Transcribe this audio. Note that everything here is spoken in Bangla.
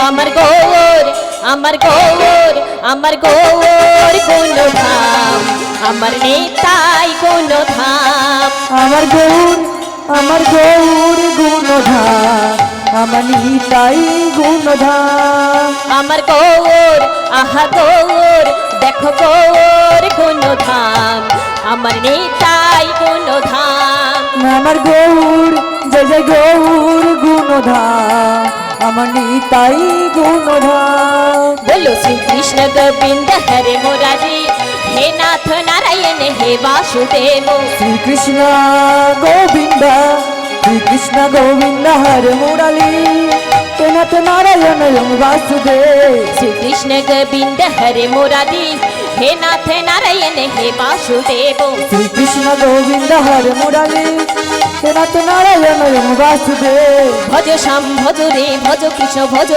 আমার গৌর আমার গৌর আমার গৌর কোন ধাম আমার নিতাই কোন ধাম আমার গৌর গুণধাম আমার নিতাই গুণধাম আমার গৌর আহা গৌর দেখো গৌর কোন ধাম আমার নিতাই কোন ধাম আমার গৌর জয় জয় গৌর গুণধাম আমার নিতাই গুণধাম बोलो श्री कृष्ण गोविंद हरे मुरारी हे नाथ नारायण हे वासुदेव শ্রীকৃষ্ণ গোবিন্দ হরে মুরালি নাথ নারায়ণ বাসুদেব श्री कृष्ण गोविंद हरे मुरारी हे नाथ नारायण हे वासुदेव শ্রীকৃষ্ণ গোবিন্দ হরে মুরালি নাথ নারায়ণ বাসুদেব भज श्याम भज रे भज कृष्ण भज